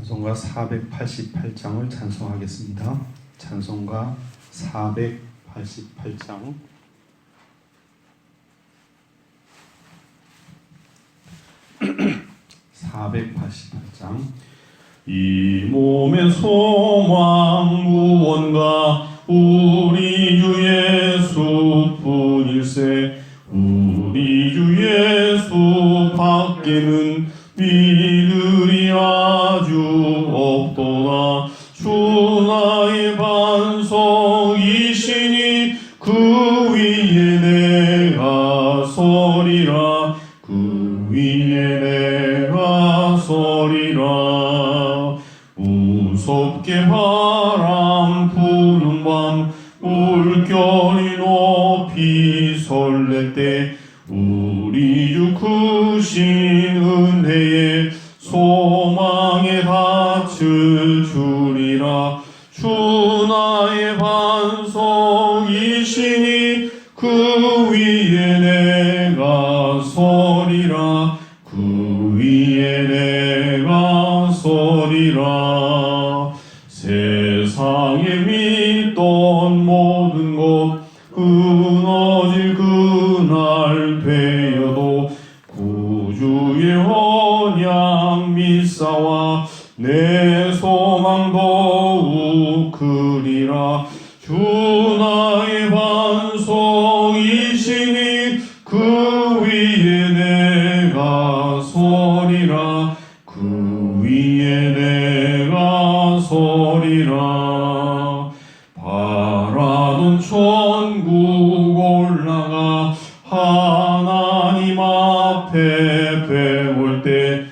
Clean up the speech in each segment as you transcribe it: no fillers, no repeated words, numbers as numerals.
찬송가 488장을 찬송하겠습니다. 찬송가 488장. 이 몸의 소망 무언가 우리 주 예수뿐일세. 우리 주 예수 밖에는 믿으리 아주 없도다. 주 나의 반석이시니 그 위에 내가 서리라. 그 위에 내가 서리라. 무섭게 바람 부는 밤 물결이 높이 설렐 때 우리 주 크신 은혜에 소망에 닿을 줄이라. 주 나의 반석이시니 그 위에 내가 서리라. 그 위에 내가 서리라. 세상에 믿던 모든 것 끊어질 그날 되어도 구주의 언약 믿사와 내 소망 더욱 크리라. 주 나의 반석이시니 그 위에 내가 서리라. 그 위에 내가 서리라. 바라던 천국 올라가 하나님 앞에 배울 때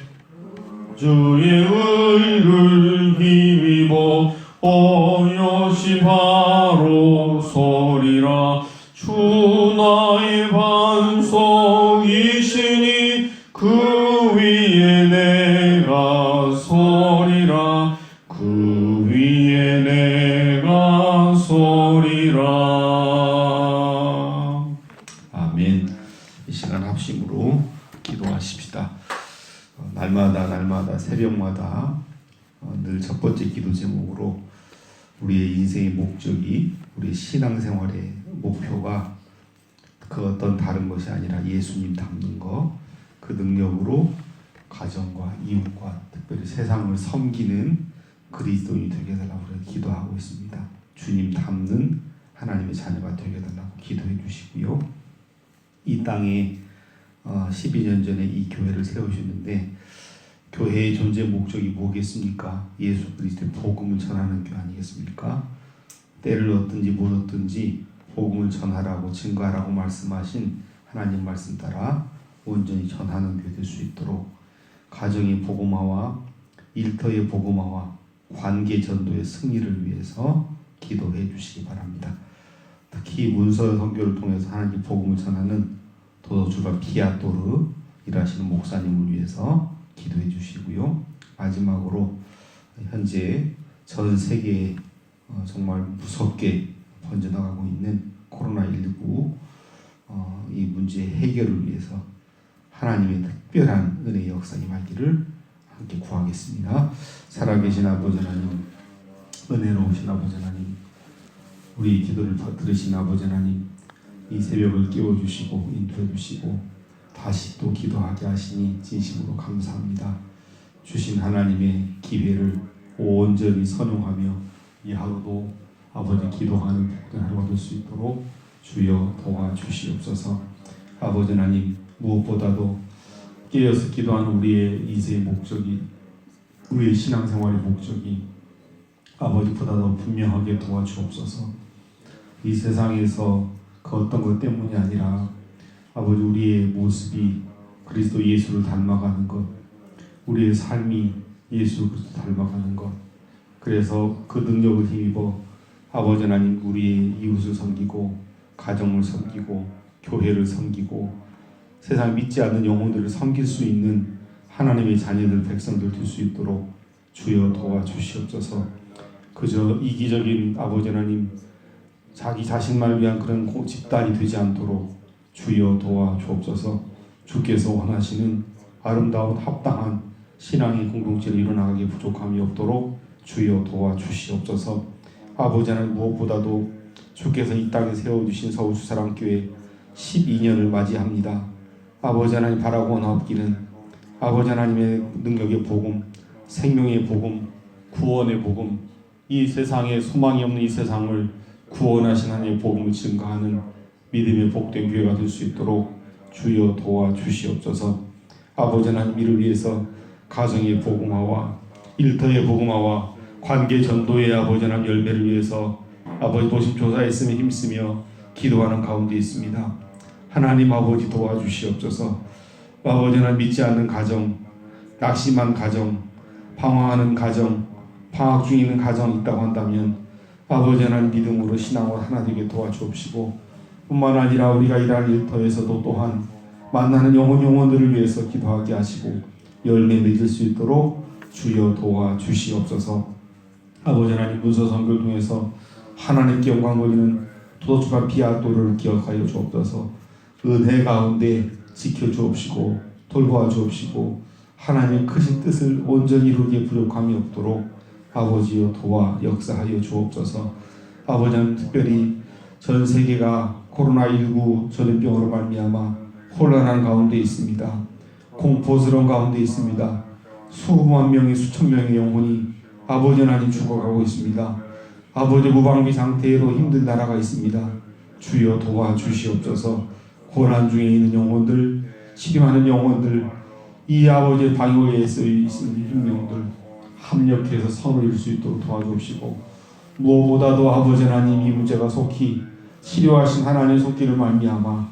주의 의를 힘입어 어여시 바로 서리라. 주 나의 반석이시니 그 위에 내가 서리라. 그 위에 내가 서리라. 아멘. 이 시간 합심으로 기도하십시다. 날마다 새벽마다 늘 첫 번째 기도 제목으로 우리의 인생의 목적이, 우리의 신앙생활의 목표가 그 어떤 다른 것이 아니라 예수님 닮는 것, 그 능력으로 가정과 이웃과 특별히 세상을 섬기는 그리스도인이 되게 해달라고 기도하고 있습니다. 주님 닮는 하나님의 자녀가 되게 해달라고 기도해 주시고요. 이 땅에 12년 전에 이 교회를 세우셨는데 교회의 존재 목적이 뭐겠습니까? 예수 그리스도의 복음을 전하는 교회 아니겠습니까? 때를 얻든지 못 얻든지 복음을 전하라고 증거하라고 말씀하신 하나님 말씀 따라 온전히 전하는 교회 될 수 있도록 가정의 복음화와 일터의 복음화와 관계 전도의 승리를 위해서 기도해 주시기 바랍니다. 특히 문서 선교를 통해서 하나님 복음을 전하는 도도주가 피아토르 일하시는 목사님을 위해서 기도해 주시고요. 마지막으로 현재 전 세계에 정말 무섭게 번져나가고 있는 코로나19 이 문제의 해결을 위해서 하나님의 특별한 은혜의 역사 임하기를 함께 구하겠습니다. 살아계신 아버지 하나님, 은혜로우신 아버지 하나님, 우리 기도를 들으신 아버지 하나님, 이 새벽을 깨워주시고 인도해주시고 다시 또 기도하게 하시니 진심으로 감사합니다. 주신 하나님의 기회를 온전히 선용하며 이 하루도 아버지 기도하는 복된 하루가 될 수 있도록 주여 도와주시옵소서. 아버지 하나님, 무엇보다도 깨어서 기도하는 우리의 인생의 목적이, 우리의 신앙생활의 목적이 아버지보다 더 분명하게 도와주옵소서. 이 세상에서 그 어떤 것 때문이 아니라 아버지 우리의 모습이 그리스도 예수를 닮아가는 것, 우리의 삶이 예수 그리스도 닮아가는 것, 그래서 그 능력을 힘입어 아버지 하나님 우리의 이웃을 섬기고 가정을 섬기고 교회를 섬기고 세상 믿지 않는 영혼들을 섬길 수 있는 하나님의 자녀들 백성들 될 수 있도록 주여 도와주시옵소서. 그저 이기적인 아버지 하나님 자기 자신만 위한 그런 집단이 되지 않도록 주여 도와주옵소서. 주께서 원하시는 아름다운 합당한 신앙의 공동체를 이뤄나가기에 부족함이 없도록 주여 도와주시옵소서. 아버지 하나님, 무엇보다도 주께서 이 땅에 세워주신 서울주사랑교회 12년을 맞이합니다. 아버지 하나님, 바라고 원하옵기는 아버지 하나님의 능력의 복음, 생명의 복음, 구원의 복음, 이 세상에 소망이 없는 이 세상을 구원하신 하나님의 복음을 증거하는 믿음의 복된 교회가 될 수 있도록 주여 도와주시옵소서. 아버지 하나님, 이를 위해서 가정의 복음화와 일터의 복음화와 관계 전도의 아버지 하나님 열매를 위해서 아버지 도심조사에 쓰며 힘쓰며 기도하는 가운데 있습니다. 하나님 아버지 도와주시옵소서. 아버지 하나님, 믿지 않는 가정, 낙심한 가정, 방황하는 가정, 방학 중에 있는 가정이 있다고 한다면 아버지 하나님, 믿음으로 신앙으로 하나 되게 도와주옵시고, 뿐만 아니라 우리가 일하는 일터에서도 또한 만나는 영혼들을 위해서 기도하게 하시고 열매 맺을 수 있도록 주여 도와주시옵소서. 아버지 하나님, 문서 선교를 통해서 하나님께 영광 돌리는 도덕주간 비아도를 기억하여 주옵소서. 은혜 가운데 지켜주옵시고 돌보아주옵시고 하나님의 크신 뜻을 온전히 이루기에 부족함이 없도록 아버지여 도와 역사하여 주옵소서. 아버지 하나님, 특별히 전 세계가 코로나19 전염병으로 말미암아 혼란한 가운데 있습니다. 공포스러운 가운데 있습니다. 수만 명의 수천 명의 영혼이 아버지 하나님 죽어가고 있습니다. 아버지, 무방비 상태로 힘든 나라가 있습니다. 주여 도와주시옵소서. 고난 중에 있는 영혼들, 치료하는 영혼들, 이 아버지의 방역에 있는 영혼들 합력해서 선을 이룰 수 있도록 도와주옵시고, 무엇보다도 아버지 하나님, 이 문제가 속히 치료하신 하나님의 손길을 말미암아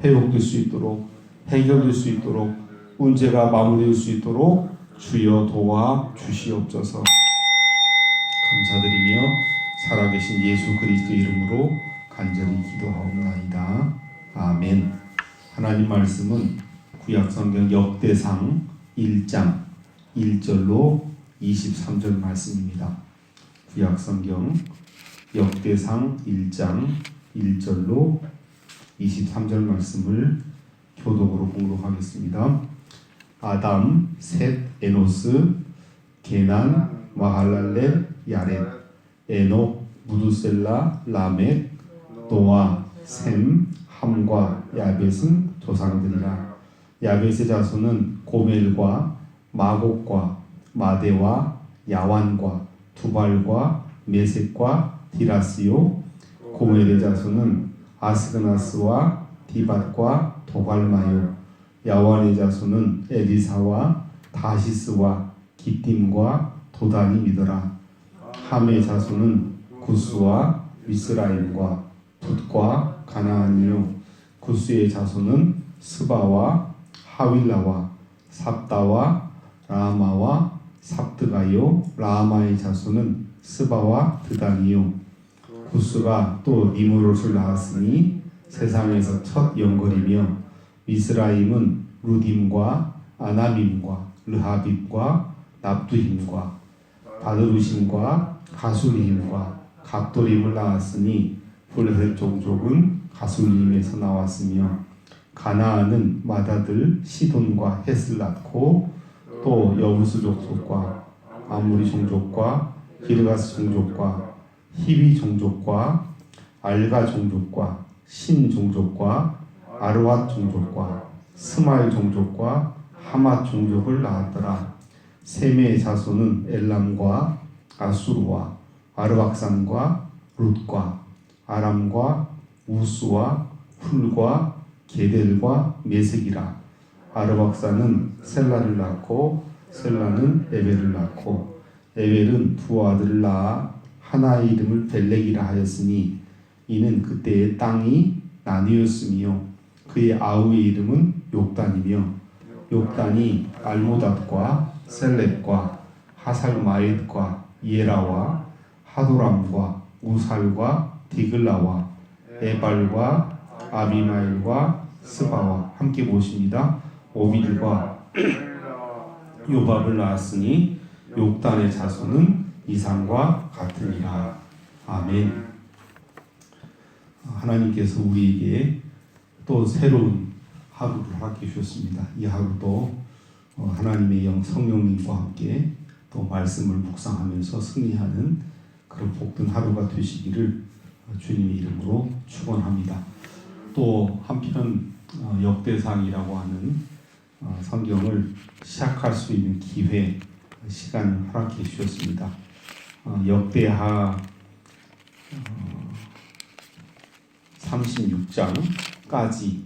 회복될 수 있도록, 해결될 수 있도록, 문제가 마무리될 수 있도록 주여 도와주시옵소서. 감사드리며 살아계신 예수 그리스도 이름으로 간절히 기도하옵나이다. 아멘. 하나님 말씀은 구약성경 역대상 1장 1절로 23절 말씀입니다. 구약성경 역대상 1장 1절로 23절 말씀을 교독으로 공독하겠습니다. 아담, 셋, 에노스, 게난, 마할랄렐, 야렛, 에녹, 무두셀라, 라멕, 노아, 셈, 함과 야벳은 조상들이라. 야벳의 자손은 고멜과 마곡과 마대와 야완과 두발과 메섹과 디라스요. 고멜의 자손은 아스그나스와 디밧과 도갈마요. 야완의 자손은 에리사와 다시스와 기팀과 도단임이더라. 함의 자손은 구스와 미스라임과 붓과 가나안이요. 구스의 자손은 스바와 하윌라와 삽다와 라마와 삽드가요. 라마의 자손은 스바와 드단이요. 구스가 또 니므롯을 낳았으니 세상에서 첫 영걸이며, 미스라임은 루딤과 아나밈과 르하빕과 납두힘과 바드루심과 가술림과 갑도림을 낳았으니 블레셋 종족은 가술림에서 나왔으며, 가나안은 맏아들 시돈과 헷을 낳고 또 여부스 족속과 아무리 종족과 기르가스 종족과 히비 종족과 알가 종족과 신 종족과 아르왓 종족과 스마일 종족과 하맛 종족을 낳았더라. 셈의 자손은 엘람과 아수르와 아르박산과 룻과 아람과 우스와 훌과 게델과 메색이라. 아르박산은 셀라를 낳고 셀라는 에벨을 낳고 에벨은 두 아들을 낳아 하나의 이름을 벨렉이라 하였으니 이는 그때의 땅이 나뉘었으며 그의 아우의 이름은 욕단이며 욕단이 알모닷과 셀렙과 하살마읒과 예라와 하도람과 우살과 디글라와 에발과 아비마일과 스바와 함께 모십니다. 오빌과 요밥을 낳았으니 욕단의 자손은 이상과 같으니라. 아멘. 하나님께서 우리에게 또 새로운 하루를 허락해 주셨습니다. 이 하루도 하나님의 성령님과 함께 또 말씀을 묵상하면서 승리하는 그런 복된 하루가 되시기를 주님의 이름으로 축원합니다. 또 한편 역대상이라고 하는 성경을 시작할 수 있는 기회, 시간을 허락해 주셨습니다. 역대하 36장까지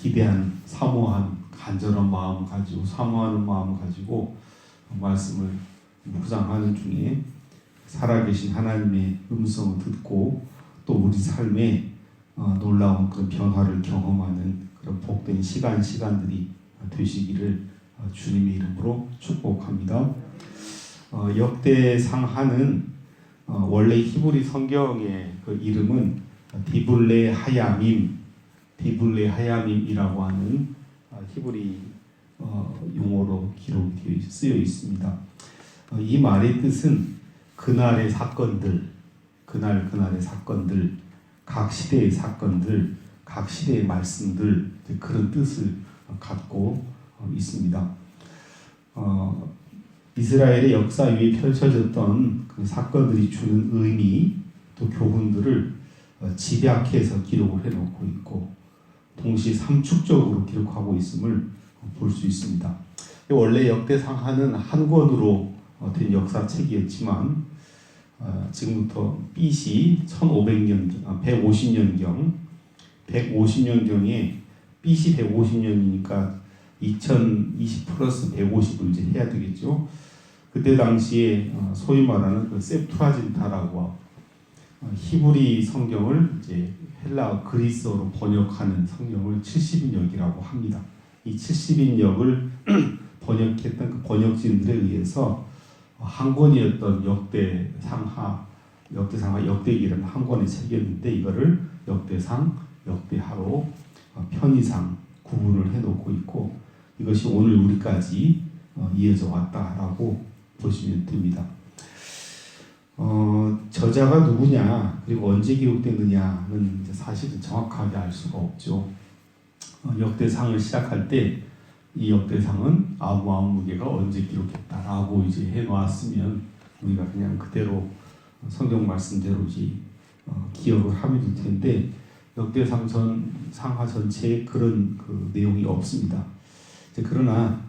기대한 사모한 간절한 마음 가지고 사모하는 마음 가지고 말씀을 묵상하는 중에 살아계신 하나님의 음성을 듣고 또 우리 삶에 놀라운 그런 변화를 경험하는 그런 복된 시간들이 되시기를 주님의 이름으로 축복합니다. 역대상하는 원래 히브리 성경의 그 이름은 디블레 하야밈이라고 하는 히브리 용어로 기록되어 쓰여 있습니다. 이 말의 뜻은 그날의 사건들, 그날의 사건들, 각 시대의 사건들, 각 시대의 말씀들, 그런 뜻을 갖고 있습니다. 이스라엘의 역사 위에 펼쳐졌던 그 사건들이 주는 의미 또 교훈들을 집약해서 기록을 해놓고 있고 동시에 삼축적으로 기록하고 있음을 볼 수 있습니다. 원래 역대상하는 한 권으로 된 역사책이었지만 지금부터 BC 150년경에 BC 150년이니까 2020 플러스 150을 이제 해야 되겠죠. 그때 당시에 소위 말하는 그 셉투아진타라고 히브리 성경을 이제 헬라 그리스어로 번역하는 성경을 70인역이라고 합니다. 이 70인역을 번역했던 그 번역진들에 의해서 한 권이었던 역대기라는 한 권의 책이었는데 이거를 역대상, 역대하로 편의상 구분을 해놓고 있고 이것이 오늘 우리까지 이어져 왔다라고 보시면 됩니다. 저자가 누구냐 그리고 언제 기록됐느냐는 사실은 정확하게 알 수가 없죠. 역대상을 시작할 때 이 역대상은 아무개가 언제 기록했다라고 이제 해놓았으면 우리가 그냥 그대로 성경 말씀대로 기억을 하면 될 텐데 역대상 상하 전체에 그런 그 내용이 없습니다. 그러나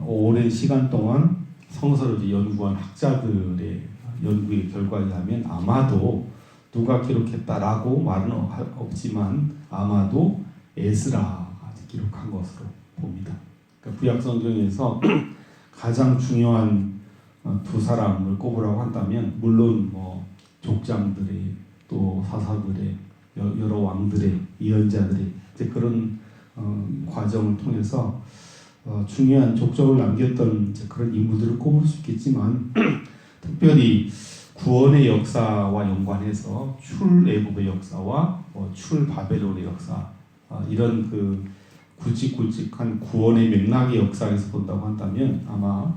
오랜 시간 동안 성서를 연구한 학자들의 연구의 결과에 의하면 아마도 누가 기록했다라고 말은 없지만 아마도 에스라가 기록한 것으로 봅니다. 그러니까 구약 성경에서 가장 중요한 두 사람을 꼽으라고 한다면 물론 족장들의 또 사사들의 여러 왕들의 예언자들의 그런 과정을 통해서 중요한 족적을 남겼던 그런 인물들을 꼽을 수 있겠지만 특별히 구원의 역사와 연관해서 출애굽의 역사와 출바벨론의 역사 이런 그 굵직굵직한 구원의 맥락의 역사에서 본다고 한다면 아마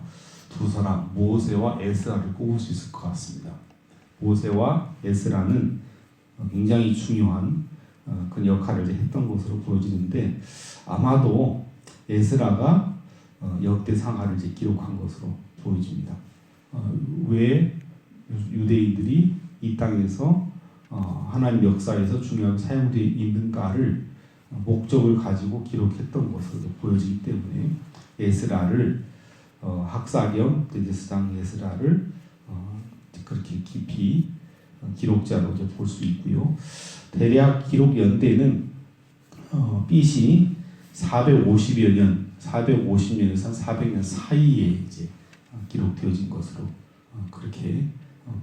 두 사람 모세와 에스라를 꼽을 수 있을 것 같습니다. 모세와 에스라는 굉장히 중요한 그 역할을 했던 것으로 보여지는데 아마도 에스라가 역대상하를 기록한 것으로 보여집니다. 왜 유대인들이 이 땅에서 하나님 역사에서 중요한 사용되어 있는가를 목적을 가지고 기록했던 것으로 보여지기 때문에 에스라를 학사겸 대제사장 에스라를 그렇게 깊이 기록자로 볼 수 있고요. 대략 기록 연대는 BC 450년에서 400년 사이에 이제 기록되어진 것으로 그렇게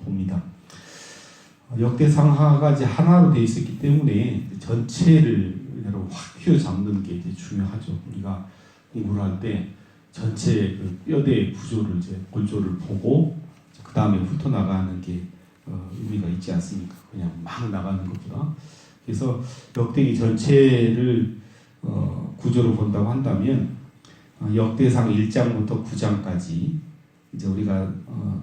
봅니다. 역대상하가 이제 하나로 되어 있었기 때문에 전체를 확 휘어잡는 게 이제 중요하죠. 우리가 공부를 할 때 전체 그 뼈대 구조를 골조를 보고 그 다음에 훑어 나가는 게 의미가 있지 않습니까? 그냥 막 나가는 것보다. 그래서 역대기 전체를 구조로 본다고 한다면 역대상 1장부터 9장까지 이제 우리가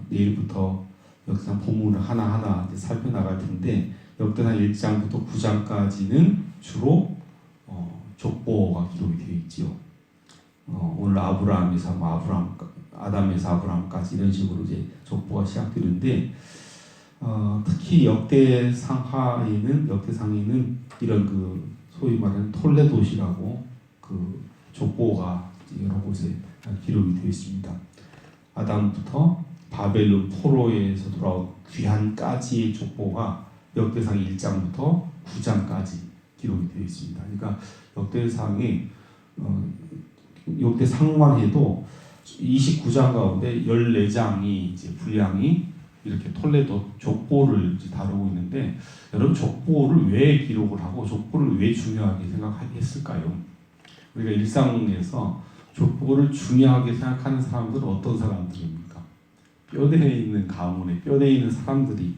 내일부터 역대상 본문을 하나하나 살펴나갈 텐데 역대상 1장부터 9장까지는 주로 족보가 기록이 되어 있지요. 오늘 아브라함에서 아담에서 아브라함까지 이런 식으로 이제 족보가 시작되는데 특히 역대상에는 이런 그 소위 말하는 톨레도시라고 그 족보가 여러 곳에 기록이 되어 있습니다. 아담부터 바벨론 포로에서 돌아온 귀환까지의 족보가 역대상 1장부터 9장까지 기록이 되어 있습니다. 그러니까 역대상에 역대상만 해도 29장 가운데 14장이 이제 분량이 이렇게 톨레도 족보를 다루고 있는데, 여러분 족보를 왜 기록을 하고 족보를 왜 중요하게 생각했을까요? 우리가 일상에서 족보를 중요하게 생각하는 사람들은 어떤 사람들입니까? 뼈대에 있는 가문에 뼈대에 있는 사람들이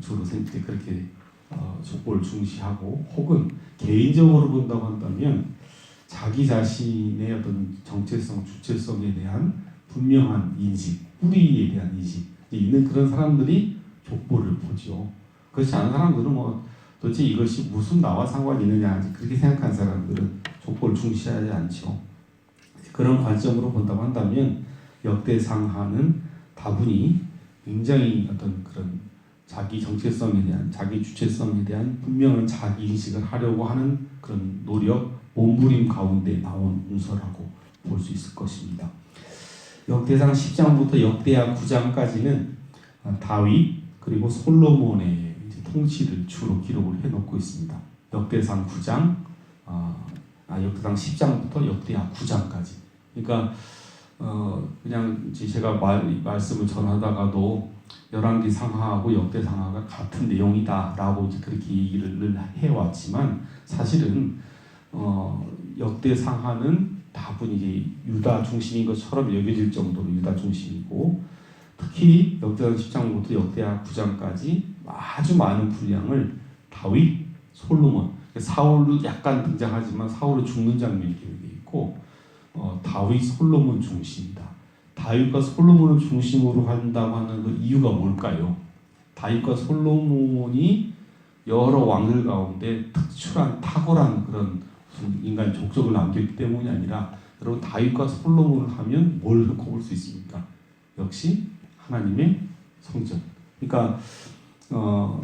주로 그렇게 족보를 중시하고, 혹은 개인적으로 본다고 한다면 자기 자신의 어떤 정체성, 주체성에 대한 분명한 인식, 뿌리에 대한 인식 있는 그런 사람들이 족보를 보죠. 그렇지 않은 사람들은 도대체 이것이 무슨 나와 상관이 있느냐 그렇게 생각하는 사람들은 족보를 중시하지 않죠. 그런 관점으로 본다고 한다면 역대상하는 다분히 굉장히 어떤 그런 자기 정체성에 대한, 자기 주체성에 대한 분명한 자기 인식을 하려고 하는 그런 노력, 몸부림 가운데 나온 문서라고 볼 수 있을 것입니다. 역대상 10장부터 역대하 9장까지는 다윗 그리고 솔로몬의 통치를 주로 기록을 해놓고 있습니다. 역대상 9장, 역대상 10장부터 역대하 9장까지. 그러니까 그냥 제가 말씀을 전하다가도 열왕기 상하하고 역대 상하가 같은 내용이다라고 이제 그렇게 얘기를 해왔지만, 사실은 역대 상하는 다분히 이제 유다 중심인 것처럼 여겨질 정도로 유다 중심이고, 특히 역대상 10장부터 역대하 9장까지 아주 많은 분량을 다윗, 솔로몬, 사울도 약간 등장하지만 사울은 죽는 장면이 기록되어 있고, 다윗, 솔로몬 중심이다. 다윗과 솔로몬을 중심으로 한다고 하는 그 이유가 뭘까요? 다윗과 솔로몬이 여러 왕들 가운데 특출한 탁월한 그런 인간 족적을 남겼기 때문이 아니라, 여러분 다윗과 솔로몬을 하면 뭘 꼽을 수 있습니까? 역시 하나님의 성전. 그러니까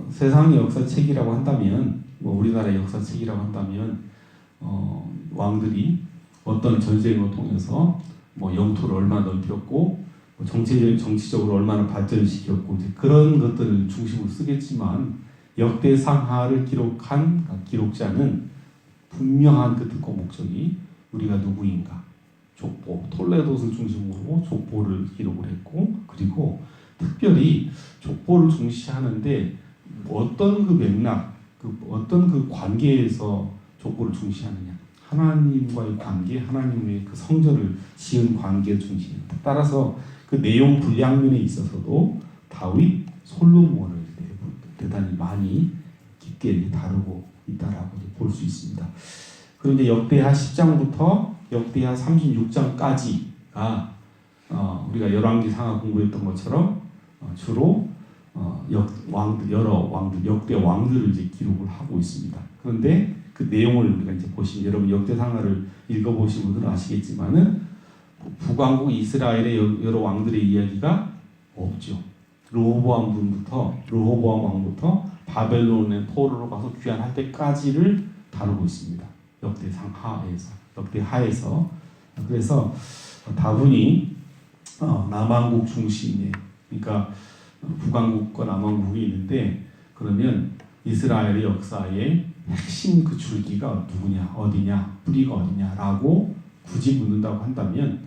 세상의 역사책이라고 한다면, 우리나라의 역사책이라고 한다면 왕들이 어떤 전쟁을 통해서 영토를 얼마나 넓혔고 정치적으로 얼마나 발전시켰고 그런 것들을 중심으로 쓰겠지만, 역대상하를 기록한 기록자는 분명한 그 뜻과 목적이 우리가 누구인가, 족보, 톨레도를 중심으로 족보를 기록을 했고, 그리고 특별히 족보를 중시하는데 어떤 그 맥락, 어떤 그 관계에서 족보를 중시하느냐, 하나님과의 관계, 하나님의 그 성전을 지은 관계 중심입니다. 따라서 그 내용 분량면에 있어서도 다윗, 솔로몬을 대단히 많이 깊게 다루고 있다라고 볼 수 있습니다. 그런데 역대하 10장부터 역대하 36장까지가 우리가 열왕기 상하 공부했던 것처럼 주로 여러 왕들, 역대 왕들을 이제 기록을 하고 있습니다. 그런데 그 내용을 우리가 이제 보시면, 여러분 역대상하를 읽어보신 분들은 아시겠지만은 북왕국 이스라엘의 여러 왕들의 이야기가 없죠. 르호보암 왕부터 바벨론의 포로로 가서 귀환할 때까지를 다루고 있습니다. 역대하에서. 그래서 다분히 남왕국 중심의, 그러니까 북왕국과 남왕국이 있는데, 그러면 이스라엘의 역사의 핵심 그 줄기가 누구냐, 어디냐, 뿌리가 어디냐라고 굳이 묻는다고 한다면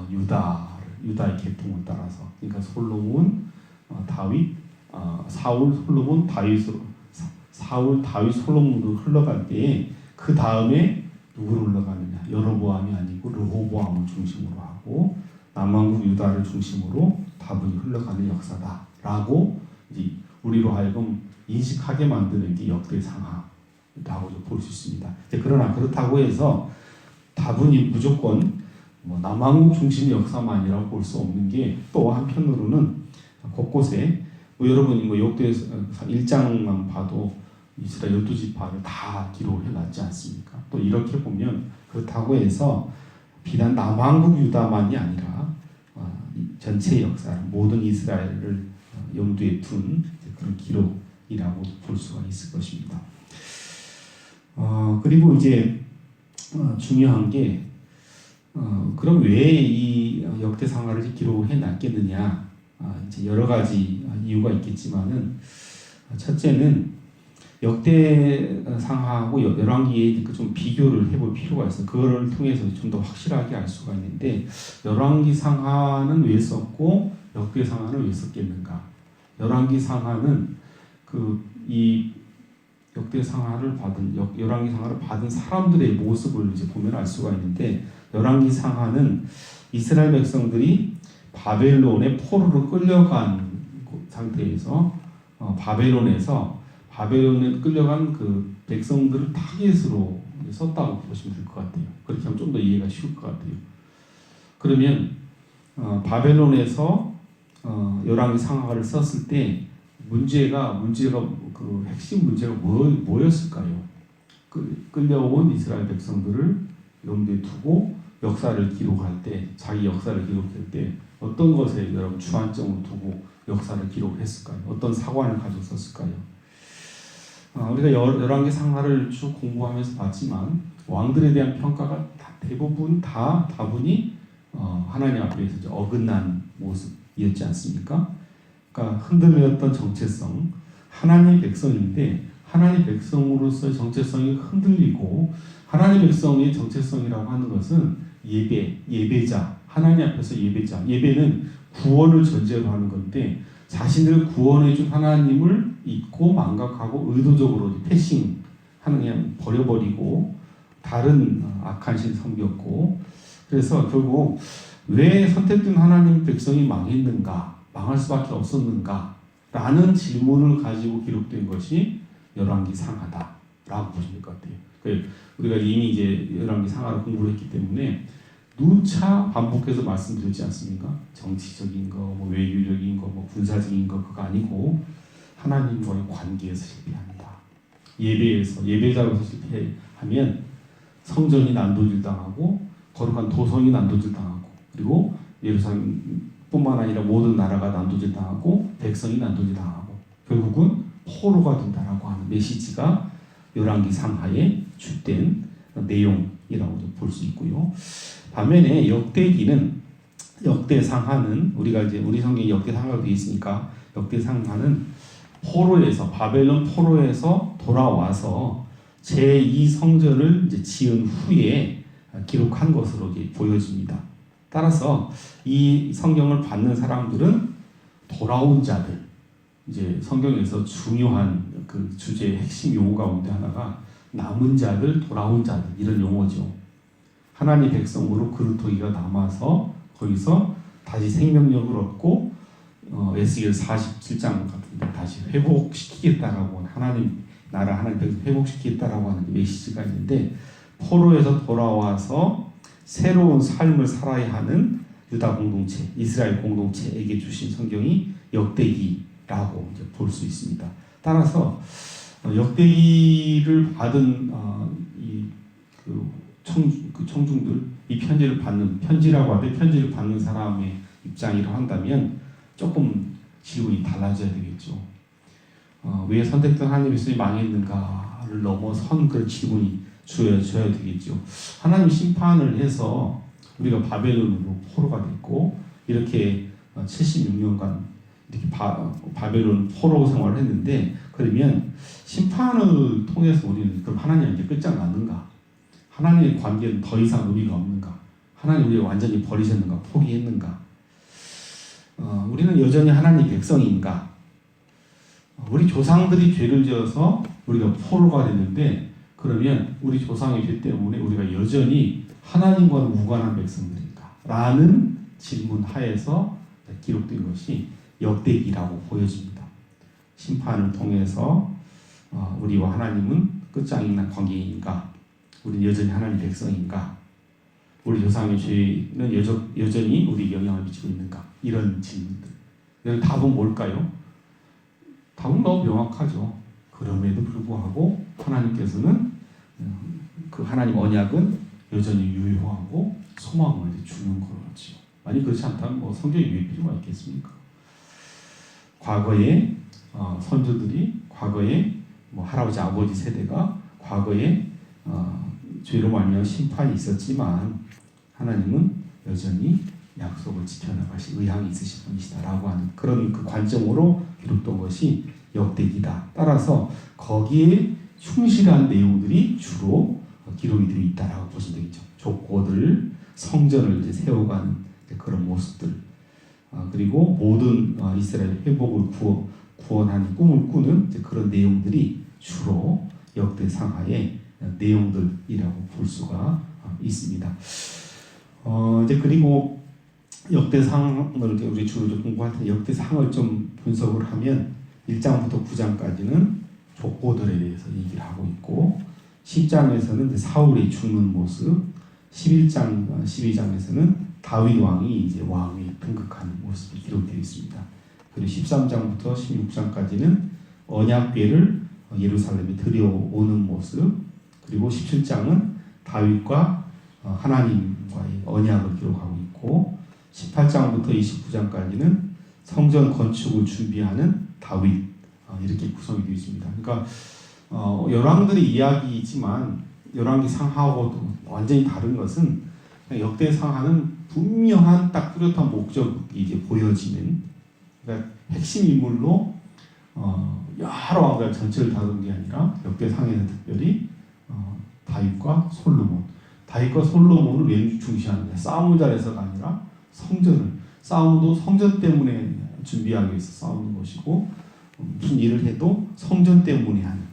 유다의 계통을 따라서, 그러니까 솔로몬, 다윗, 사울, 다윗, 솔로몬으로 흘러갈 때에 그 다음에 누구로 흘러가느냐, 여로보암이 아니고 르호보암을 중심으로 하고 남왕국 유다를 중심으로 다분히 흘러가는 역사다라고 이제 우리로 하여금 인식하게 만드는 게 역대상하라고 볼 수 있습니다. 그러나 그렇다고 해서 다분히 무조건 남왕국 중심 역사만이라고 볼 수 없는 게, 또 한편으로는 곳곳에 여러분이 역대상 1장만 봐도 이스라엘 12지파를 다 기록을 해놨지 않습니까? 또 이렇게 보면, 그렇다고 해서 비단 남왕국 유다만이 아니라 전체 역사, 모든 이스라엘을 염두에 둔 그런 기록이라고 볼 수가 있을 것입니다. 그리고 이제 중요한 게 그럼 왜 이 역대상하를 기록해 놨겠느냐? 이제 여러 가지 이유가 있겠지만은 첫째는 역대상하고 열왕기에 좀 비교를 해볼 필요가 있어요. 그거를 통해서 좀 더 확실하게 알 수가 있는데 열왕기상하는 왜 썼고 역대상하는 왜 썼겠는가? 열왕기상하는 이 역대상하를 받은 열왕기상하를 받은 사람들의 모습을 이제 보면 알 수가 있는데 열왕기상하는 이스라엘 백성들이 바벨론의 포로로 끌려간 상태에서 바벨론에 끌려간 그 백성들을 타겟으로 썼다고 보시면 될 것 같아요. 그렇게 하면 좀 더 이해가 쉬울 것 같아요. 그러면 바벨론에서 열왕기상하를 썼을 때 문제가 그 핵심 문제가 뭐였을까요? 끌려온 이스라엘 백성들을 염두에 두고 역사를 기록할 때, 자기 역사를 기록할 때 어떤 것에 여러분 주안점을 두고 역사를 기록했을까요? 어떤 사관을 가지고 썼을까요? 우리가 열왕기상하를 쭉 공부하면서 봤지만 왕들에 대한 평가가 대부분 다분히 하나님 앞에서 이제 어긋난 모습이었지 않습니까? 그러니까 흔들렸던 정체성, 하나님 백성인데 하나님 백성으로서의 정체성이 흔들리고 하나님 백성의 정체성이라고 하는 것은 예배자, 하나님 앞에서 예배는 구원을 전제로 하는 건데 자신을 구원해준 하나님을 잊고 망각하고 의도적으로 패싱 하는 그냥 버려버리고 다른 악한 신 섬겼고 그래서 결국 왜 선택된 하나님 백성이 망했는가, 망할 수밖에 없었는가 라는 질문을 가지고 기록된 것이 열왕기상하다라고 보시면 될 것 같아요. 우리가 이미 이제 열왕기상하를 공부를 했기 때문에 누차 반복해서 말씀드렸지 않습니까? 정치적인 거, 뭐 외교적인 거, 뭐 군사적인 거 그거 아니고 하나님과의 관계에서 실패한다. 예배자로서 실패하면 성전이 난도질 당하고 거룩한 도성이 난도질 당하고 그리고 예루살렘뿐만 아니라 모든 나라가 난도질 당하고 백성이 난도질 당하고 결국은 포로가 된다라고 하는 메시지가 열왕기상하에 주된 내용이라고 볼 수 있고요. 반면에 역대상하는 우리가 이제 우리 성경에 역대상하가 되어 있으니까 역대상하는 바벨론 포로에서 돌아와서 제2성전을 이제 지은 후에 기록한 것으로 보여집니다. 따라서 이 성경을 받는 사람들은 돌아온 자들, 이제 성경에서 중요한 그 주제의 핵심 용어 가운데 하나가 남은 자들, 돌아온 자들 이런 용어죠. 하나님 백성으로 그루터기가 남아서 거기서 다시 생명력을 얻고 에스겔 47장 같은 데 다시 회복시키겠다라고 하나님 백성 회복시키겠다라고 하는 메시지가 있는데 포로에서 돌아와서 새로운 삶을 살아야 하는 유다 공동체, 이스라엘 공동체에게 주신 성경이 역대기라고 이제 볼 수 있습니다. 따라서 역대기를 받은 청중들, 이 편지라고 하되 편지를 받는 사람의 입장이라고 한다면 조금 질문이 달라져야 되겠죠. 왜 선택된 하나님의 백성이 망했는가를 넘어선 그런 질문이 주어져야 되겠죠. 하나님 심판을 해서 우리가 바벨론으로 포로가 됐고 이렇게 76년간 이렇게 바벨론 포로 생활을 했는데 그러면 심판을 통해서 우리는 그럼 하나님 이제 끝장났는가? 하나님의 관계는 더 이상 의미가 없는가? 하나님 우리를 완전히 버리셨는가? 포기했는가? 우리는 여전히 하나님 백성인가? 우리 조상들이 죄를 지어서 우리가 포로가 됐는데 그러면 우리 조상의 죄 때문에 우리가 여전히 하나님과는 무관한 백성들인가? 라는 질문 하에서 기록된 것이 역대기라고 보여집니다. 심판을 통해서 우리와 하나님은 끝장난 관계인가? 우리는 여전히 하나님 백성인가? 우리 조상의 죄는 여전히 우리에게 영향을 미치고 있는가? 이런 질문들. 이런 답은 뭘까요? 답은 너무 명확하죠. 그럼에도 불구하고 하나님께서는 그 하나님 언약은 여전히 유효하고 소망을 주는 거지요. 만약 그렇지 않다면 뭐 성경이 왜 필요가 있겠습니까? 과거에 선조들이 과거에 뭐 할아버지 아버지 세대가 과거에 죄로 말미암아 심판이 있었지만 하나님은 여전히 약속을 지켜나가실 의향이 있으신 분이시다라고 하는 그런 그 관점으로 기록된 것이 역대기다. 따라서 거기에 충실한 내용들이 주로 기록이 되어 있다라고 보시면 되겠죠. 족보들, 성전을 이제 세워가는 그런 모습들, 그리고 모든 이스라엘 회복을 구원하는 꿈을 꾸는 그런 내용들이 주로 역대상하의 내용들이라고 볼 수가 있습니다. 이제 그리고 역대상을 우리 주로 공부할 때 역대상을 좀 분석을 하면 1장부터 9장까지는 족보들에 대해서 얘기를 하고 있고 10장에서는 사울의 죽는 모습, 11장, 12장에서는 다윗 왕이 이제 왕위 등극하는 모습이 기록되어 있습니다. 그리고 13장부터 16장까지는 언약궤를 예루살렘에 들여오는 모습, 그리고 17장은 다윗과 하나님과의 언약을 기록하고 있고 18장부터 29장까지는 성전 건축을 준비하는 다윗, 이렇게 구성이 되어 있습니다. 그러니까 열왕들의 이야기이지만 열왕기상하고도 완전히 다른 것은 역대상하는 분명한 딱 뚜렷한 목적이 이제 보여지는, 그러니까 핵심 인물로 여러 왕들 전체를 다룬 게 아니라 역대상에는 특별히 다윗과 솔로몬, 다윗과 솔로몬을 왜 중시하느냐, 싸움을 잘해서가 아니라 성전을, 싸움도 성전 때문에 준비하기 위해서 싸우는 것이고 무슨 일을 해도 성전 때문에 하는,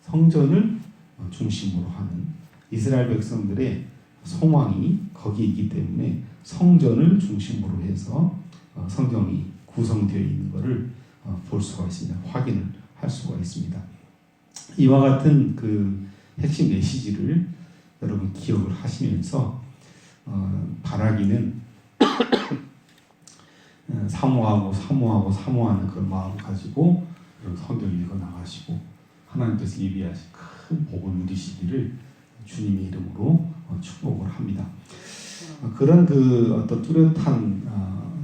성전을 중심으로 하는 이스라엘 백성들의 소망이 거기에 있기 때문에 성전을 중심으로 해서 성경이 구성되어 있는 것을 볼 수가 있습니다. 확인을 할 수가 있습니다. 이와 같은 그 핵심 메시지를 여러분 기억을 하시면서 바라기는 사모하는 그런 마음 가지고 성경을 읽어 나가시고 하나님께서 예비하신 큰 복을 누리시기를 주님의 이름으로 축복을 합니다. 그런 그 어떤 뚜렷한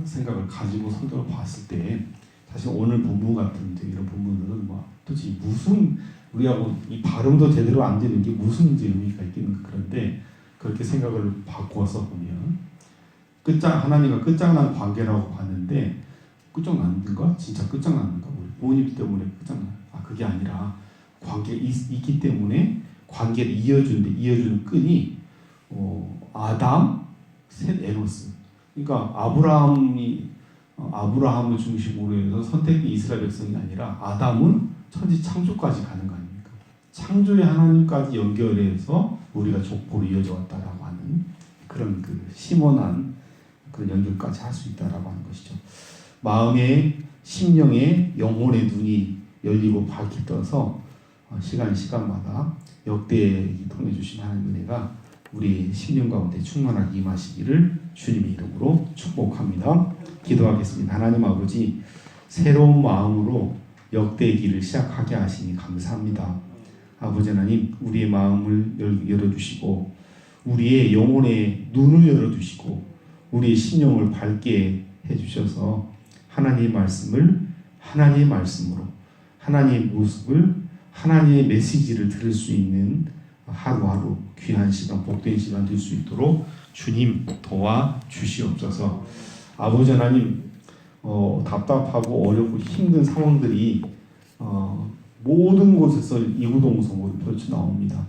생각을 가지고 성경을 봤을 때 사실 오늘 본문 같은 이런 본문들은 뭐 도대체 무슨, 우리하고 이 발음도 제대로 안 되는 게 무슨 의미가 있겠는가, 그런데 그렇게 생각을 바꿔서 보면 하나님과 끝장난 관계라고 봤는데 끝장났는가? 진짜 끝장났는가? 우리 부모님 때문에 끝장나? 그게 아니라 관계가 있기 때문에 관계를 이어주는 끈이 아담, 셋, 에노스. 그러니까 아브라함을 중심으로 해서 선택된 이스라엘 백성이 아니라 아담은 천지 창조까지 가는 거 아닙니까? 창조의 하나님까지 연결해서 우리가 족보로 이어져 왔다라고 하는 그런 그 심원한 그런 연결까지 할 수 있다라고 하는 것이죠. 마음의, 심령의, 영혼의 눈이 열리고 밝히 떠서 시간마다 역대기 통해 주신 하나님의 은혜가 우리 심령 가운데 충만하게 임하시기를 주님의 이름으로 축복합니다. 기도하겠습니다. 하나님 아버지, 새로운 마음으로 역대기를 시작하게 하시니 감사합니다. 아버지 하나님, 우리의 마음을 열어주시고 우리의 영혼의 눈을 열어주시고 우리의 심령을 밝게 해주셔서 하나님의 말씀을 하나님의 말씀으로, 하나님의 모습을, 하나님의 메시지를 들을 수 있는 하루하루 귀한 시간, 복된 시간 될 수 있도록 주님 도와주시옵소서. 아버지 하나님, 답답하고 어렵고 힘든 상황들이 모든 곳에서 이구동성으로 펼쳐 나옵니다.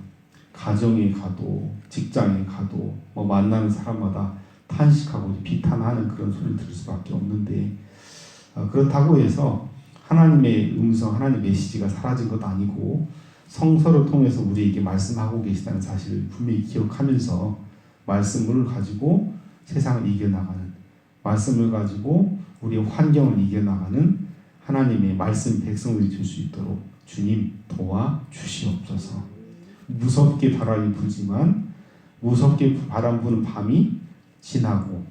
가정에 가도, 직장에 가도, 만나는 사람마다 탄식하고 비탄하는 그런 소리를 들을 수밖에 없는데, 그렇다고 해서 하나님의 음성, 하나님의 메시지가 사라진 것도 아니고 성서를 통해서 우리에게 말씀하고 계시다는 사실을 분명히 기억하면서 말씀을 가지고 세상을 이겨나가는, 말씀을 가지고 우리의 환경을 이겨나가는 하나님의 말씀 백성들이 될 수 있도록 주님 도와주시옵소서. 무섭게 바람이 불지만 무섭게 바람 부는 밤이 지나고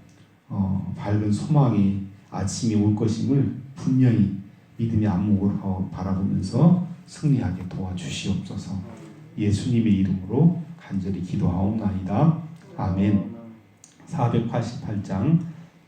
밝은 소망의 아침이 올 것임을 분명히 믿음의 안목으로 바라보면서 승리하게 도와주시옵소서. 예수님의 이름으로 간절히 기도하옵나이다. 아멘. 488장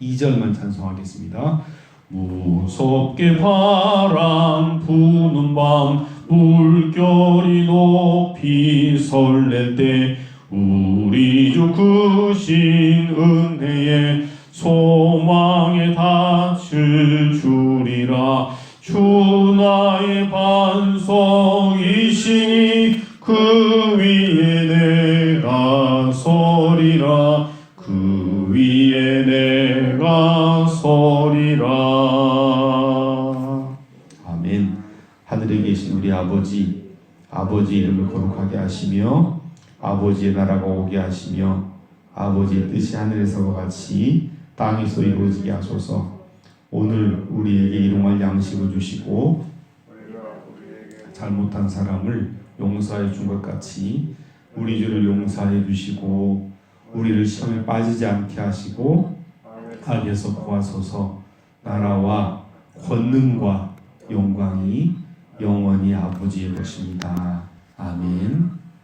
2절만 찬송하겠습니다. 무섭게 바람 부는 밤 물결이 높이 설렐 때 우리 주 크신 은혜에 소망에 닿을 주리라. 주 나의 반석이시니 그 위에 내가 서리라. 그 위에 내가 서리라. 아멘. 하늘에 계신 우리 아버지, 아버지 이름을 거룩하게 하시며 아버지의 나라가 오게 하시며 아버지의 뜻이 하늘에서와 같이 땅에서 이루어지게 하소서. 오늘 우리에게 일용할 양식을 주시고 잘못한 사람을 용서해 준 것 같이 우리 죄를 용서해 주시고 우리를 시험에 빠지지 않게 하시고 악에서 구하소서. 나라와 권능과 영광이 영원히 아버지의 것입니다. 아멘.